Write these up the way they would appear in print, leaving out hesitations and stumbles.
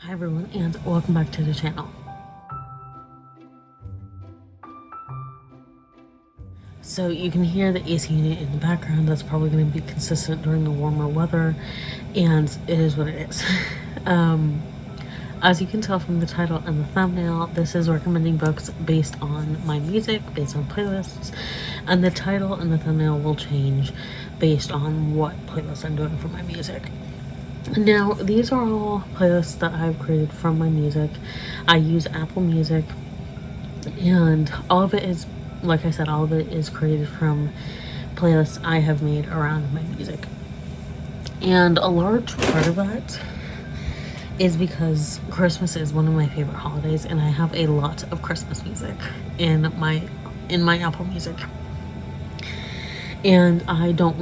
Hi everyone, and welcome back to the channel. So you can hear the AC unit in the background. That's probably going to be consistent during the warmer weather, and it is what it is. As you can tell from the title and the thumbnail, this is recommending books based on my music, based on playlists, and the title and the thumbnail will change based on what playlist I'm doing for my music. Now, these are all playlists that I've created from my music. I use Apple Music, and all of it is, like I said, all of it is created from playlists I have made around my music. And a large part of that is because Christmas is one of my favorite holidays, and I have a lot of Christmas music in my Apple Music. And I don't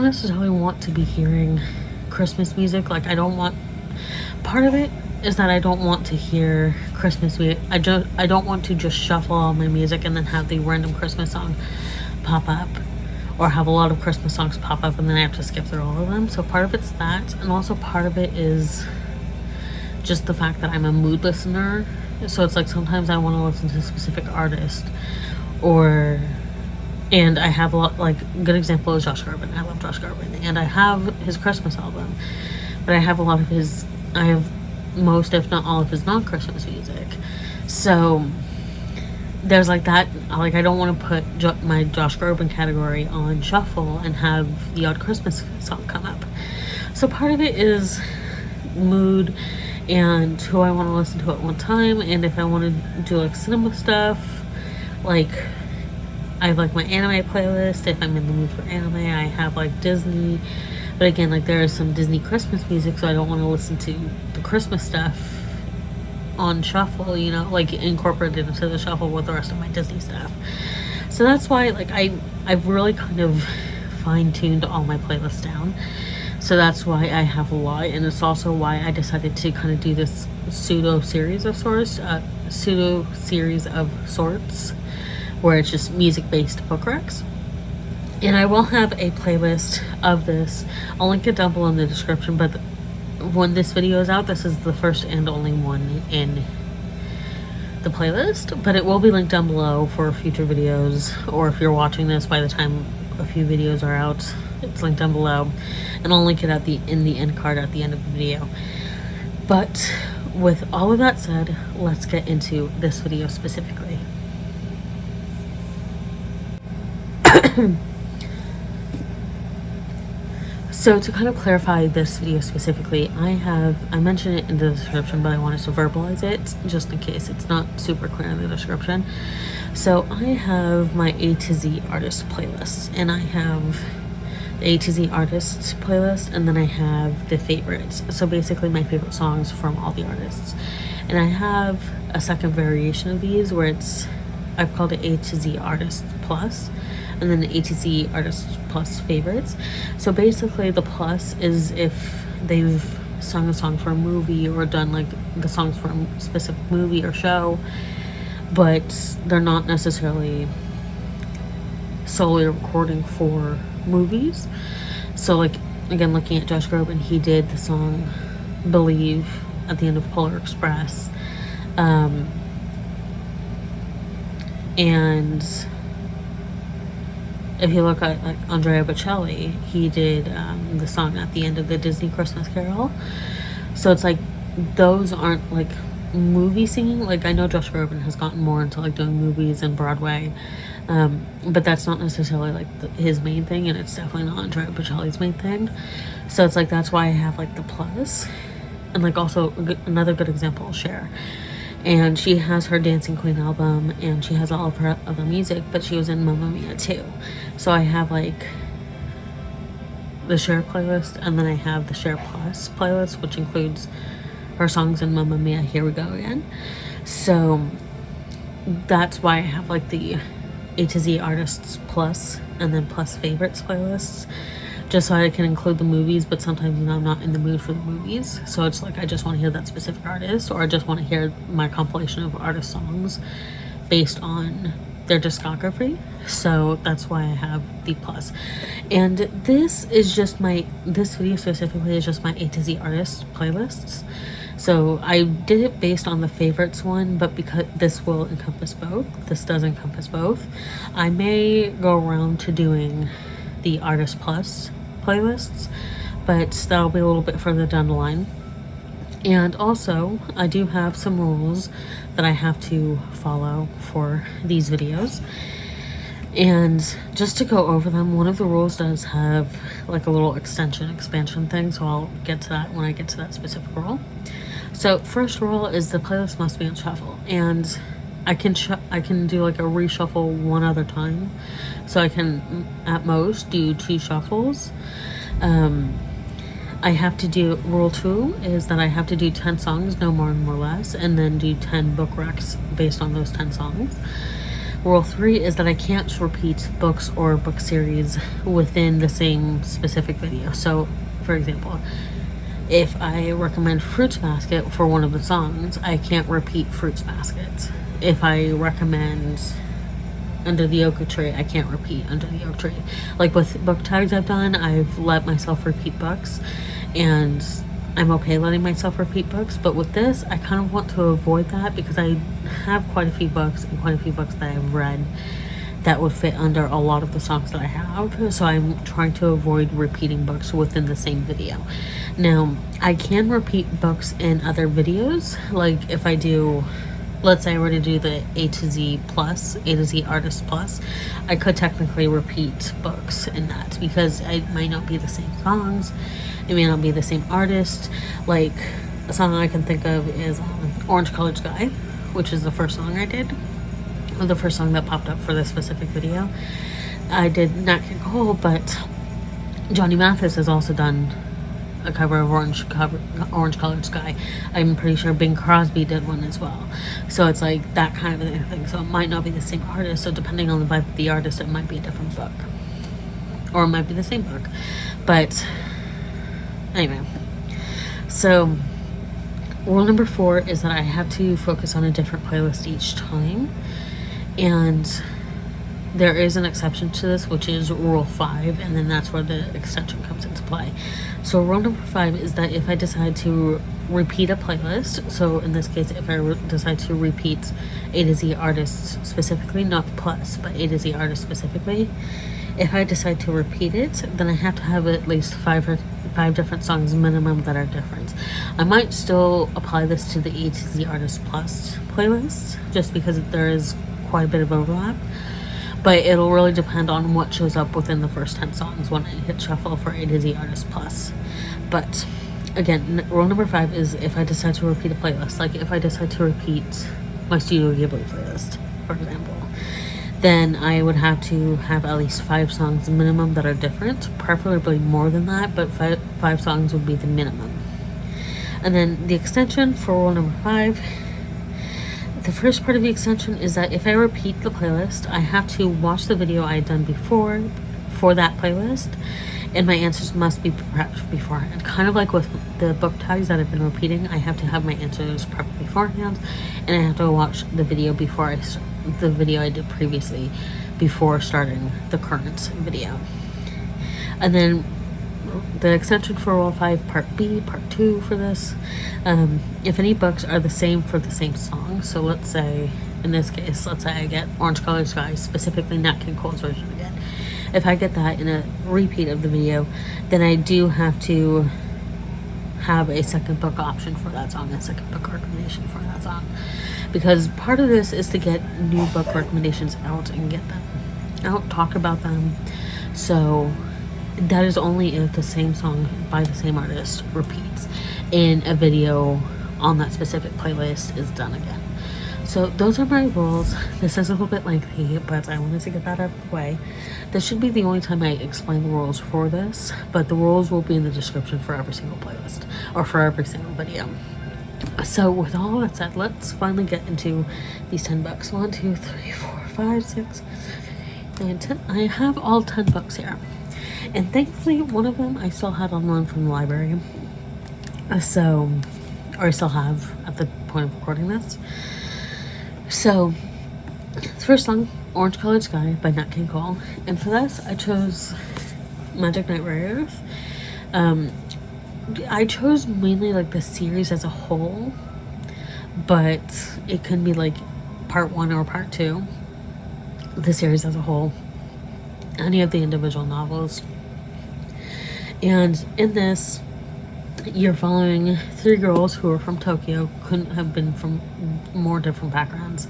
necessarily want to be hearing Christmas music. Like, part of it is that I don't want to hear Christmas music. I don't want to just shuffle all my music and then have the random Christmas song pop up, or have a lot of Christmas songs pop up and then I have to skip through all of them. So part of it's that, and also part of it is just the fact that I'm a mood listener. So it's like sometimes I want to listen to a specific artist, and I have a lot, like, a good example is Josh Groban. I love Josh Groban, and I have his Christmas album, but I have most, if not all, of his non-Christmas music. So there's like that. Like, I don't want to put my Josh Groban category on shuffle and have the odd Christmas song come up. So part of it is mood and who I want to listen to at one time, and if I want to do like cinema stuff, like I have like my anime playlist. If I'm in the mood for anime, I have like Disney. But again, like, there is some Disney Christmas music, so I don't want to listen to the Christmas stuff on shuffle, like incorporated into the shuffle with the rest of my Disney stuff. So that's why, like, I've really kind of fine-tuned all my playlists down. So that's why I have a lot, and it's also why I decided to kind of do this pseudo series of sorts, where it's just music-based book recs. And I will have a playlist of this. I'll link it down below in the description, but when this video is out, this is the first and only one in the playlist, but it will be linked down below for future videos, or if you're watching this by the time a few videos are out, it's linked down below, and I'll link it in the end card at the end of the video. But with all of that said, let's get into this video specifically. So to kind of clarify this video specifically, I mentioned it in the description, but I wanted to verbalize it just in case it's not super clear in the description. So I have my A to Z artist playlist, and I have the A to Z artists playlist, and then I have the favorites. So basically my favorite songs from all the artists. And I have a second variation of these where I've called it A to Z Artists Plus, and then the A to Z Artists Plus Favorites. So basically the plus is if they've sung a song for a movie or done like the songs for a specific movie or show, but they're not necessarily solely recording for movies. So, like, again, looking at Josh Groban, he did the song Believe at the end of Polar Express. And if you look at like Andrea Bocelli, he did the song at the end of the Disney Christmas Carol. So it's like those aren't like movie singing. Like, I know Josh Groban has gotten more into like doing movies and Broadway, but that's not necessarily like his main thing, and it's definitely not Andrea Bocelli's main thing. So it's like that's why I have like the plus. And like also another good example, I'll share. And she has her Dancing Queen album, and she has all of her other music, but she was in Mamma Mia too. So I have like the Share playlist, and then I have the Share Plus playlist, which includes her songs in Mamma Mia, Here We Go Again. So that's why I have like the A to Z Artists Plus and then Plus Favorites playlists, just so I can include the movies, but sometimes I'm not in the mood for the movies. So it's like I just want to hear that specific artist, or I just want to hear my compilation of artist songs based on their discography. So that's why I have the plus. And this video specifically is just my A to Z artist playlists. So I did it based on the favorites one, but because this will encompass both, this does encompass both, I may go around to doing the artist plus playlists, but that'll be a little bit further down the line. And also, I do have some rules that I have to follow for these videos. And just to go over them, one of the rules does have like a little expansion thing, so I'll get to that when I get to that specific rule. So first rule is the playlist must be on shuffle, and I can do like a reshuffle one other time, so I can at most do 2 shuffles. I have to do, rule 2 is that I have to do 10 songs, no more and more less, and then do 10 book recs based on those 10 songs. Rule 3 is that I can't repeat books or book series within the same specific video. So, for example, if I recommend Fruits Basket for one of the songs, I can't repeat Fruits Basket. If I recommend Under the Oak Tree, I can't repeat Under the Oak Tree. Like with book tags I've done, I've let myself repeat books, and I'm okay letting myself repeat books, but with this, I kind of want to avoid that because I have quite a few books and quite a few books that I've read that would fit under a lot of the songs that I have, so I'm trying to avoid repeating books within the same video. Now, I can repeat books in other videos, like if I do, let's say I were to do the A to Z artist plus, I could technically repeat books in that because it might not be the same songs, it may not be the same artist. Like a song I can think of is Orange Colored Sky, which is the first song I did, or the first song that popped up for this specific video. I did Nat King Cole, but Johnny Mathis has also done a cover of Orange Colored Sky. I'm pretty sure Bing Crosby did one as well. So it's like that kind of a thing. So it might not be the same artist. So depending on the vibe of the artist, it might be a different book, or it might be the same book. But anyway, so rule number 4 is that I have to focus on a different playlist each time. And there is an exception to this, which is rule 5, and then that's where the extension comes into play. So rule number 5 is that if I decide to repeat a playlist, so in this case, if I decide to repeat A to Z artists specifically, not the plus, but A to Z artists specifically, if I decide to repeat it, then I have to have at least 5 different songs minimum that are different. I might still apply this to the A to Z artist plus playlist, just because there is quite a bit of overlap, but it'll really depend on what shows up within the first 10 songs when I hit shuffle for A to Z artist plus. But again, rule number 5 is if I decide to repeat a playlist, like if I decide to repeat my Studio Ghibli playlist, for example, then I would have to have at least 5 songs minimum that are different, preferably more than that, but 5 songs would be the minimum. And then the extension for rule number 5, the first part of the extension is that if I repeat the playlist, I have to watch the video I had done before for that playlist, and my answers must be prepped beforehand. Kind of like with the book tags that I've been repeating, I have to have my answers prepped beforehand, and I have to watch the video before the video I did previously before starting the current video. And then the extension for rule 5, part B, part 2 for this, if any books are the same for the same song, so let's say, in this case, let's say I get Orange Colored Sky, specifically Nat King Cole's version again. If I get that in a repeat of the video, then I do have to have a second book option for that song, a second book recommendation for that song. Because part of this is to get new book recommendations out and get them out, talk about them. So that is only if the same song by the same artist repeats in a video on that specific playlist is done again. So those are my rules. This is a little bit lengthy, but I wanted to get that out of the way. This should be the only time I explain the rules for this, but the rules will be in the description for every single playlist, or for every single video. So with all that said, let's finally get into these 10 books. 1, 2, 3, 4, 5, 6, 9, 10. I have all 10 books here. And thankfully, one of them I still had on loan from the library. Or I still have at the point of recording this. So, the first song Orange Colored Sky by Nat King Cole. And for this, I chose Magic Knight Rayearth. I chose mainly like the series as a whole, but it can be like part 1 or part 2. The series as a whole, any of the individual novels. And in this, you're following 3 girls who are from Tokyo, couldn't have been from more different backgrounds.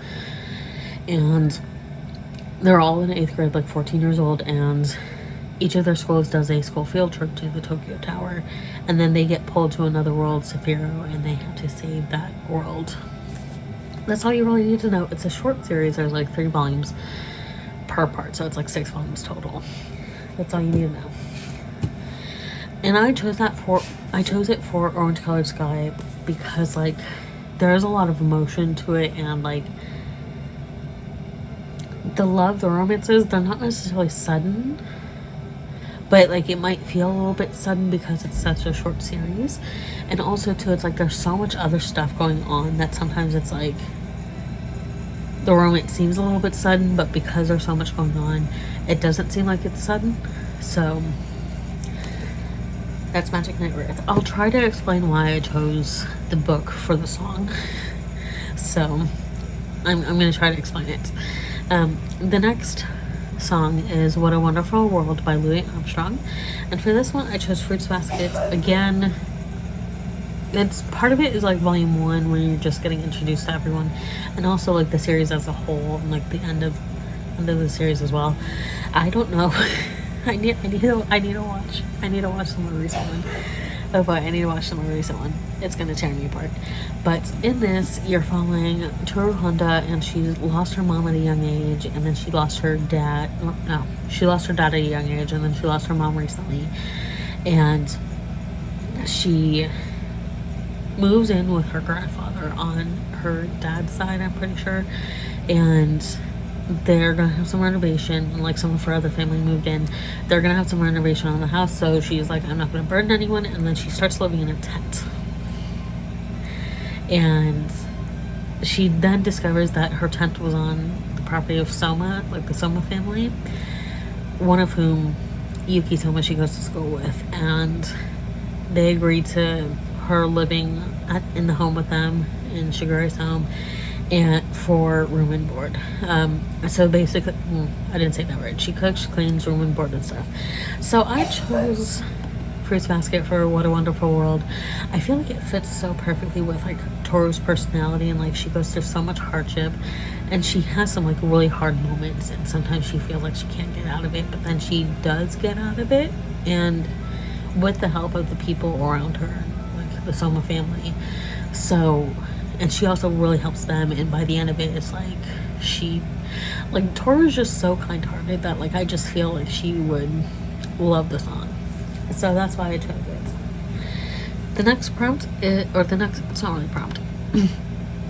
And they're all in 8th grade, like 14 years old, and each of their schools does a school field trip to the Tokyo Tower, and then they get pulled to another world, Sapphiru, and they have to save that world. That's all you really need to know. It's a short series. There's like 3 volumes per part, so it's like 6 volumes total. That's all you need to know. And I chose it for Orange Colored Sky because like there is a lot of emotion to it, and like the romances, they're not necessarily sudden, but like it might feel a little bit sudden because it's such a short series. And also too, it's like there's so much other stuff going on that sometimes it's like the romance seems a little bit sudden, but because there's so much going on, it doesn't seem like it's sudden. So that's Magic Knight Rayearth. I'll try to explain why I chose the book for the song. So I'm going to try to explain it. The next song is What a Wonderful World by Louis Armstrong. And for this one, I chose Fruits Basket. Again, it's part of it is like volume 1 where you're just getting introduced to everyone, and also like the series as a whole, and like the end of the series as well. I don't know. I need to watch some more recent one. Oh boy, I need to watch some more recent one. It's gonna tear me apart. But in this, you're following Toru Honda, and she lost her mom at a young age, and then she lost her dad. No, she lost her dad at a young age, and then she lost her mom recently. And she moves in with her grandfather on her dad's side, I'm pretty sure, and they're gonna have some renovation, and like some of her other family moved in. They're gonna have some renovation on the house, so she's like, I'm not gonna burden anyone. And then she starts living in a tent, and she then discovers that her tent was on the property of Soma, like the Soma family, one of whom, Yuki Soma, she goes to school with, and they agree to her living in the home with them, in Shigure's home, and for room and board. So basically, I didn't say that right. She cooks, cleans, room and board and stuff. So I chose Fruits Basket for What a Wonderful World. I feel like it fits so perfectly with like Toru's personality, and like she goes through so much hardship, and she has some like really hard moments, and sometimes she feels like she can't get out of it, but then she does get out of it, and with the help of the people around her, like the Soma family. So, and she also really helps them, and by the end of it, it's like Toru's just so kind-hearted that like I just feel like she would love the song. So that's why I chose it. The next prompt is, it's not really a prompt.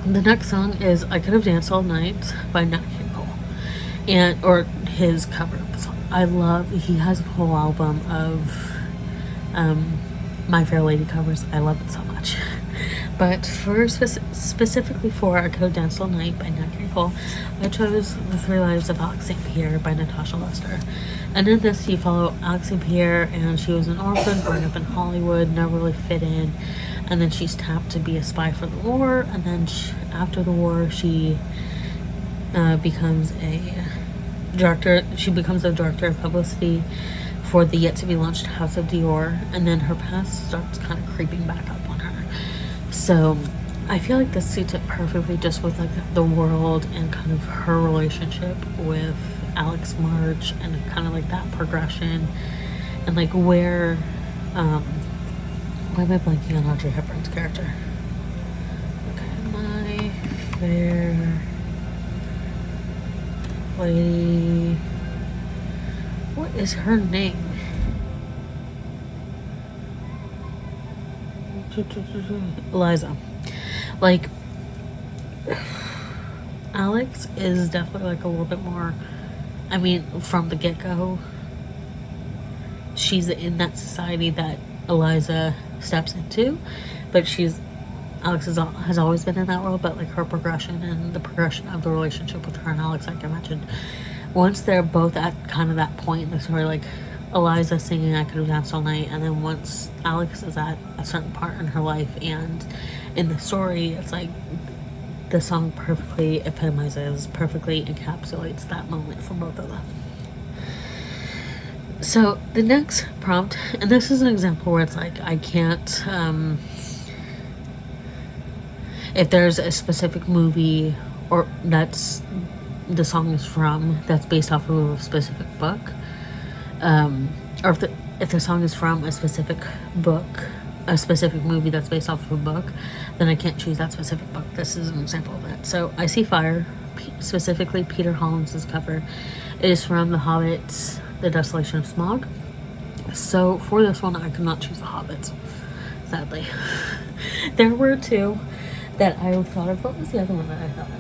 The next song is I Could Have Danced All Night by Nat King Cole, or his cover of the song. He has a whole album of My Fair Lady covers. I love it so much. But specifically for I Could Have Danced All Night by Nat King Cole, I chose The 3 Lives of Alix St. Pierre by Natasha Lester. And in this, you follow Alix St. Pierre, and she was an orphan growing up in Hollywood, never really fit in, and then she's tapped to be a spy for the war, and then after the war, she becomes a director. She becomes the director of publicity for the yet-to-be-launched House of Dior, and then her past starts kind of creeping back up on her. So I feel like this suits it perfectly, just with like the world and kind of her relationship with Alex March, and kind of like that progression, and like where why am I blanking on Audrey Hepburn's character? Okay, My Fair Lady, what is her name? Eliza. Like, Alex is definitely like a little bit more, I mean, from the get-go, she's in that society that Eliza steps into, but she's Alix has always been in that role, but like her progression and the progression of the relationship with her and Alix, like I mentioned, once they're both at kind of that point in the story, like Eliza singing I Could Have Danced All Night, and then once Alix is at a certain part in her life and in the story, it's like the song perfectly epitomizes, perfectly encapsulates that moment for both of them. So the next prompt, and this is an example where it's like I can't, if there's a specific movie or that's the song is from, that's based off of a specific book, or if the song is from a specific book, a specific movie that's based off of a book, then I can't choose that specific book. This is an example of that. So I See Fire, specifically Peter Hollins's cover, is from The Hobbit, The Desolation of Smaug. So for this one, I could not choose The Hobbit, sadly. There were two that I thought of. What was the other one that I thought of?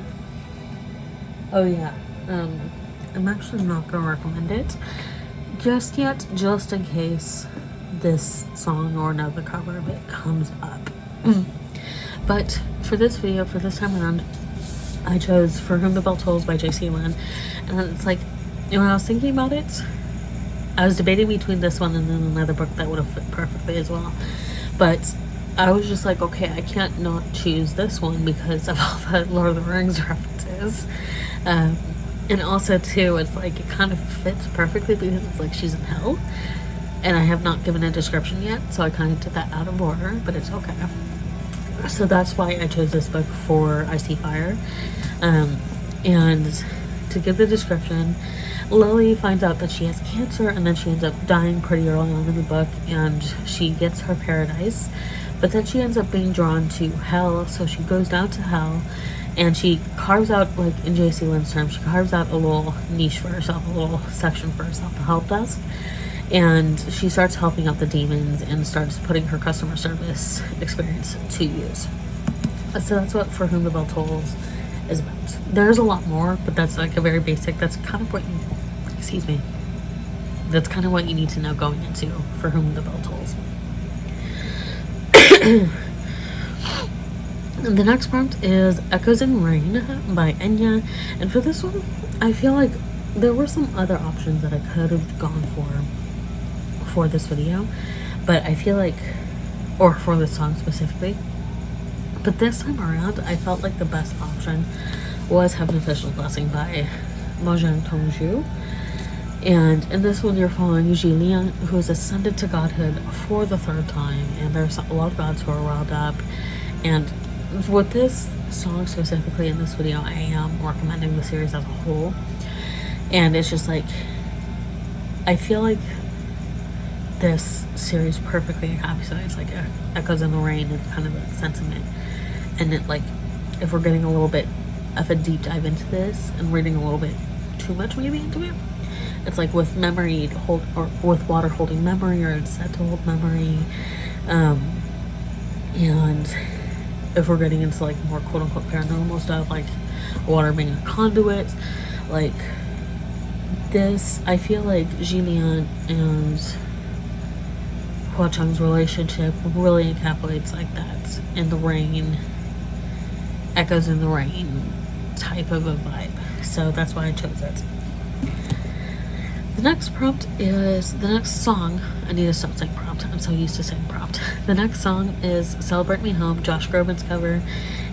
Oh yeah, I'm actually not going to recommend it just yet, just in case this song or another cover of it comes up. But for this video, for this time around, I chose For Whom the Bell Tolls by J.C. Lynn. And it's like, when I was thinking about it, I was debating between this one and then another book that would have fit perfectly as well. But I was just like, okay, I can't not choose this one because of all the Lord of the Rings references. And also too, it's like it kind of fits perfectly because it's like she's in hell. And I have not given a description yet, so I kind of did that out of order, but it's okay. So that's why I chose this book for I See Fire. And to give the description, Lily finds out that she has cancer, and then she ends up dying pretty early on in the book, and she gets her paradise. But then she ends up being drawn to hell, so she goes down to hell, and she carves out, like in J.C. Lynn's terms, she carves out a little niche for herself, a little section for herself, the help desk. And she starts helping out the demons and starts putting her customer service experience to use. So that's what For Whom the Bell Tolls is about. There's a lot more, but that's like a very basic, that's kind of what you, that's kind of what you need to know going into For Whom the Bell Tolls. And the next prompt is Echoes in Rain by Enya. And for this one, I feel like there were some other options that I could have gone for this video, but I feel like, or for this song specifically, but this time around I felt like the best option was Heaven Official Blessing by Mojang Tongju. And in this one you're following Julien, who is ascended to godhood for the third time, and there's a lot of gods who are riled up. And with this song specifically in this video, I am recommending the series as a whole, and it's just like I feel like this series perfectly encapsulates like Echoes in the Rain and kind of that sentiment. And it, like, if we're getting a little bit of a deep dive into this and reading a little bit too much maybe into it, it's like with memory or with water holding memory, or it's said to hold memory, and if we're getting into like more quote-unquote paranormal stuff, like water being a conduit, like this, I feel like Julien and Hua Chang's relationship really encapsulates like that in the rain, Echoes in the Rain type of a vibe. So that's why I chose it. The next prompt is, the next song, I need to stop saying prompt, I'm so used to saying prompt. The next song is Celebrate Me Home, Josh Groban's cover,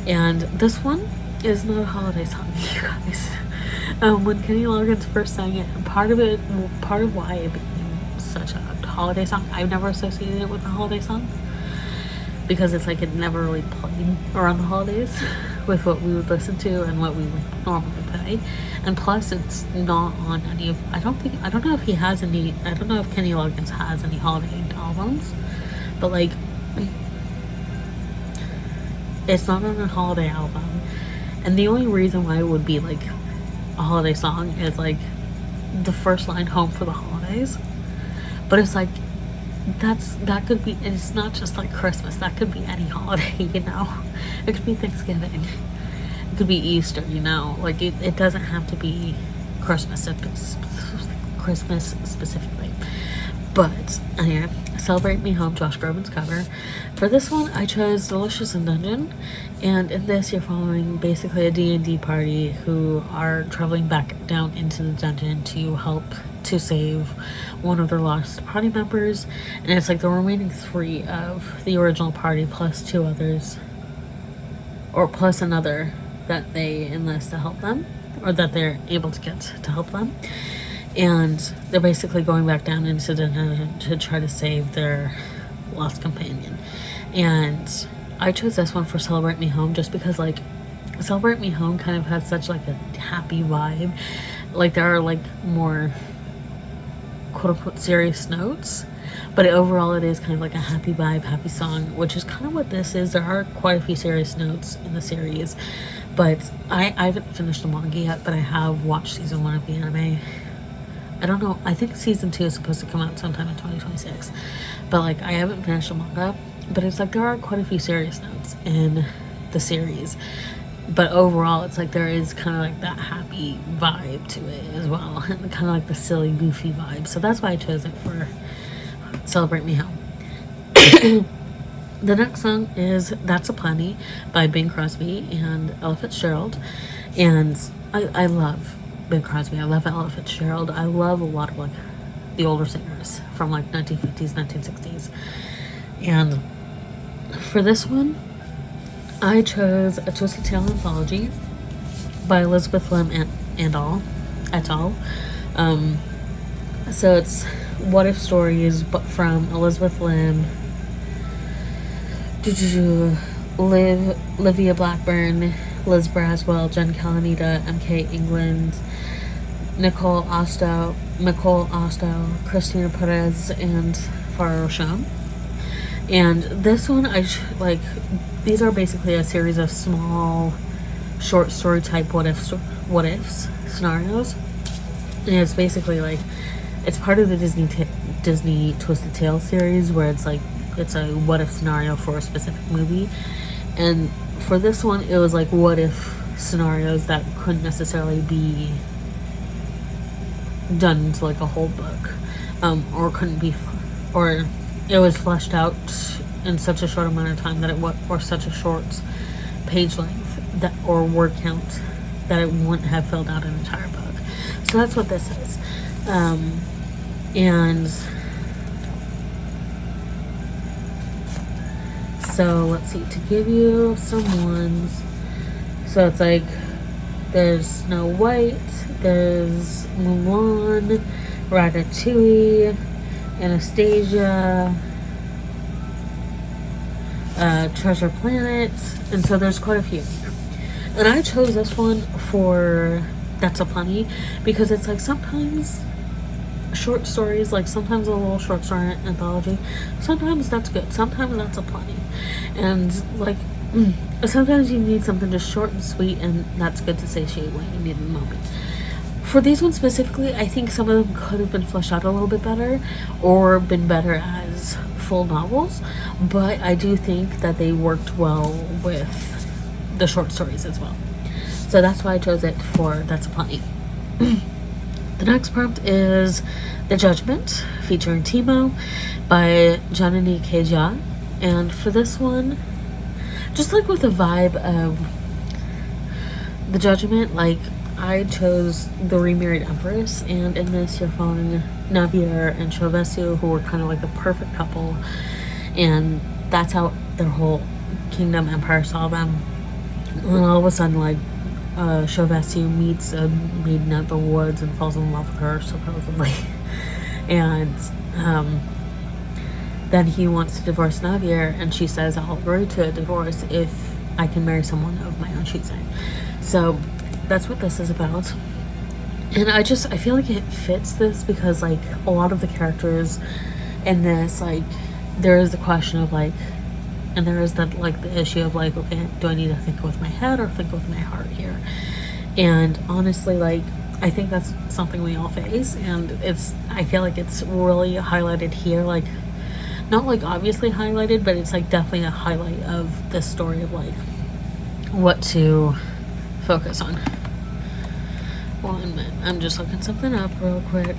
and this one is not a holiday song, you guys. When Kenny Loggins first sang it, part of why it became such a holiday song, I've never associated it with a holiday song, because it's like it never really played around the holidays with what we would listen to and what we would normally play. And plus it's not on any of, I don't know if Kenny Loggins has any holiday albums, but like it's not on a holiday album. And the only reason why it would be like a holiday song is like the first line, home for the holidays. But it's like that could be, it's not just like Christmas, that could be any holiday, you know. It could be Thanksgiving, it could be Easter, you know. Like it doesn't have to be Christmas specifically. But anyway, Celebrate Me Home, Josh Groban's cover. For this one, I chose Delicious in Dungeon, and in this, you're following basically a D&D party who are traveling back down into the dungeon to help to save one of their lost party members, and it's like the remaining 3 of the original party plus 2 others, or plus another that they enlist to help them, or that they're able to get to help them. And they're basically going back down into the dungeon to try to save their lost companion. And I chose this one for Celebrate Me Home just because, like, Celebrate Me Home kind of has such, like, a happy vibe. Like, there are, like, more quote-unquote serious notes, but overall it is kind of like a happy vibe, happy song, which is kind of what this is. There are quite a few serious notes in the series, but I haven't finished the manga yet, but I have watched season 1 of the anime. I don't know, I think season 2 is supposed to come out sometime in 2026, but like I haven't finished the manga, but it's like there are quite a few serious notes in the series, but overall it's like there is kind of like that happy vibe to it as well, and kind of like the silly goofy vibe, so that's why I chose it for Celebrate Me Home. The next song is That's a Plenty by Bing Crosby and Ella Fitzgerald, and I love Bing Crosby. I love Ella Fitzgerald. I love a lot of like the older singers from like 1950s, 1960s. And for this one, I chose A Twisted Tale Anthology by Elizabeth Lim et al. So it's what if stories, but from Elizabeth Lim, Livia Blackburn, Liz Braswell, Jen Calanita, MK England, Nicole Ostow, Christina Perez, and Farah Rosham. And this one, these are basically a series of small, short story type what ifs scenarios. And it's basically like, it's part of the Disney Twisted Tale series where it's like, it's a what if scenario for a specific movie. And for this one, it was like what if scenarios that couldn't necessarily be done into like a whole book, or couldn't be, or it was fleshed out in such a short amount of time that or such a short page length that or word count that it wouldn't have filled out an entire book. So that's what this is. And so let's see, to give you some ones. So it's like there's Snow White, there's Mulan, Ratatouille, Anastasia, Treasure Planet, and so there's quite a few. And I chose this one for That's a Plenty because it's like sometimes short stories, like sometimes a little short story anthology, sometimes that's good, sometimes that's a plenty, and like sometimes you need something just short and sweet, and that's good to satiate what you need in the moment. For these ones specifically, I think some of them could have been fleshed out a little bit better or been better as full novels, but I do think that they worked well with the short stories as well. So that's why I chose it for That's a Plenty. The next prompt is The Judgment, featuring Timo by Janani Keja. And for this one, just like with the vibe of The Judgment, like I chose the remarried empress, and in this you're following Navier and Shovesu, who were kind of like the perfect couple, and that's how their whole kingdom empire saw them. And then all of a sudden, like Shovesu meets a maiden at the woods and falls in love with her, supposedly. And then he wants to divorce Navier, and she says, I'll agree to a divorce if I can marry someone of my own choosing. So that's what this is about. And I feel like it fits this because like a lot of the characters in this, like there is the question of like, and there is that like the issue of like, okay, do I need to think with my head or think with my heart here? And honestly, like I think that's something we all face, and I feel like it's really highlighted here, like not like obviously highlighted, but it's like definitely a highlight of this story of like what to focus on. 1 minute, I'm just looking something up real quick.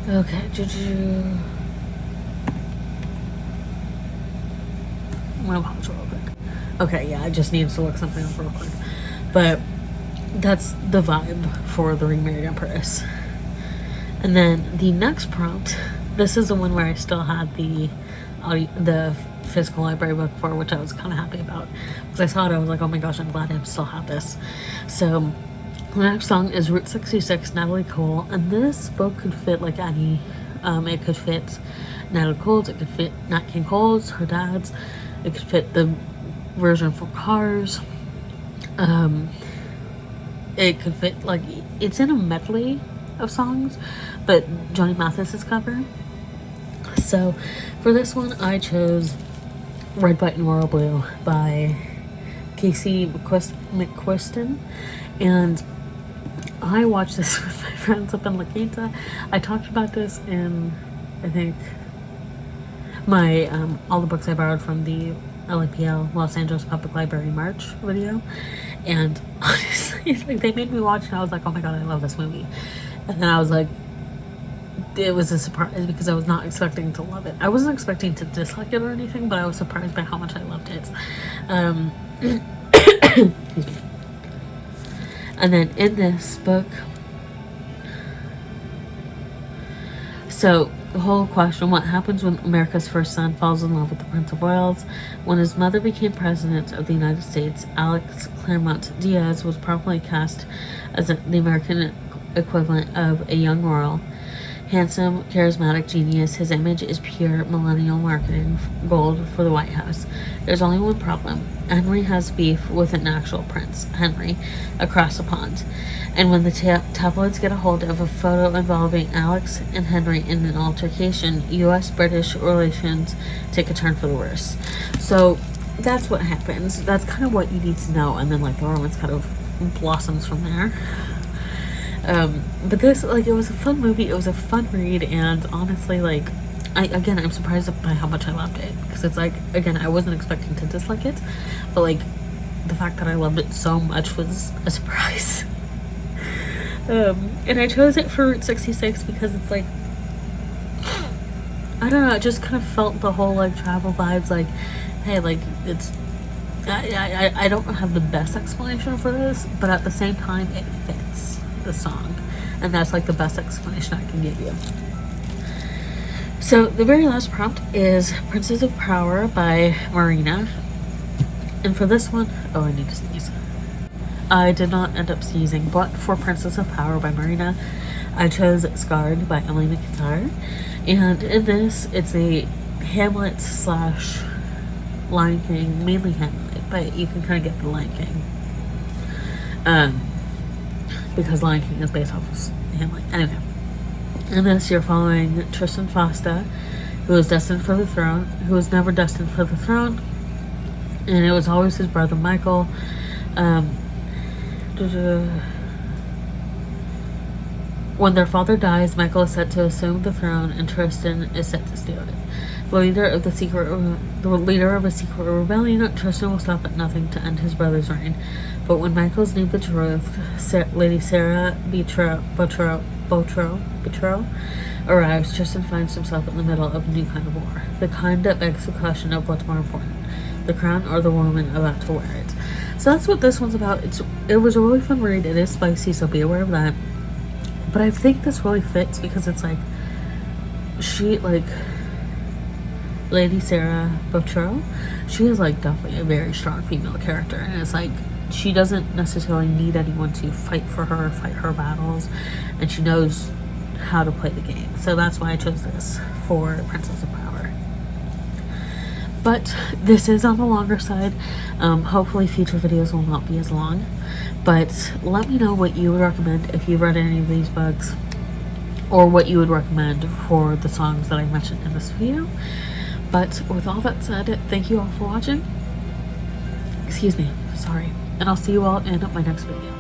Okay, I'm gonna pause real quick. Okay, yeah, I just needed to look something up real quick. But that's the vibe for the Remarried Empress. And then the next prompt, this is the one where I still had the physical library book for, which I was kind of happy about. Because I saw it, I was like, oh my gosh, I'm glad I still have this. So the next song is Route 66, Natalie Cole. And this book could fit like any, it could fit Natalie Cole's, it could fit Nat King Cole's, her dad's, it could fit the version for Cars. It could fit, like, it's in a medley of songs, but Johnny Mathis's cover. So for this one, I chose Red, White, and Royal Blue by Casey McQuiston. And I watched this with my friends up in La Quinta. I talked about this in, I think, my all the books I borrowed from the LAPL, Los Angeles Public Library March video. And honestly, like, they made me watch it and I was like, oh my god, I love this movie. And then I was like, it was a surprise because I was not expecting to love it. I wasn't expecting to dislike it or anything, but I was surprised by how much I loved it. Excuse me. And then in this book, so the whole question, what happens when America's first son falls in love with the Prince of Wales? When his mother became president of the United States, Alix Claremont Diaz was promptly cast as the American equivalent of a young royal. Handsome, charismatic genius, his image is pure millennial marketing gold for the White House. There's only one problem. Henry has beef with an actual prince, Henry, across the pond. And when the tabloids get a hold of a photo involving Alix and Henry in an altercation, U.S.-British relations take a turn for the worse. So that's what happens. That's kind of what you need to know. And then, like, the romance kind of blossoms from there. But this, like, it was a fun movie, it was a fun read, and honestly, like, I'm surprised by how much I loved it, because it's like, again, I wasn't expecting to dislike it, but, like, the fact that I loved it so much was a surprise. And I chose it for Route 66 because it's like, I don't know, it just kind of felt the whole, like, travel vibes, like, hey, like, it's, I don't have the best explanation for this, but at the same time, it fits the song, and that's like the best explanation I can give you. So the very last prompt is Princess of Power by Marina, and for this one, oh, I need to sneeze. I did not end up sneezing, but for Princess of Power by Marina, I chose Scarred by Emily McIntyre, and in this, it's a Hamlet / Lion King, mainly Hamlet, but you can kind of get the Lion King. Because Lion King is based off of Hamlet. Anyway, in this, you're following Tristan Fosta, who was destined for the throne, who was never destined for the throne, and it was always his brother Michael. When their father dies, Michael is set to assume the throne, and Tristan is set to steal it. The leader of a secret rebellion, Tristan will stop at nothing to end his brother's reign. But when Michael's new betrothed, Lady Sarah Botro arrives, Tristan finds himself in the middle of a new kind of war. The kind that begs the question of what's more important, the crown or the woman about to wear it. So that's what this one's about. It was a really fun read. It is spicy, so be aware of that. But I think this really fits because it's like, she, like, Lady Sarah Botro, she is like definitely a very strong female character, and it's like she doesn't necessarily need anyone to fight for her, fight her battles, and she knows how to play the game. So that's why I chose this for Princess of Power. But this is on the longer side. Hopefully future videos will not be as long, but let me know what you would recommend if you've read any of these books, or what you would recommend for the songs that I mentioned in this video. But with all that said, thank you all for watching. Excuse me, sorry. And I'll see you all in my next video.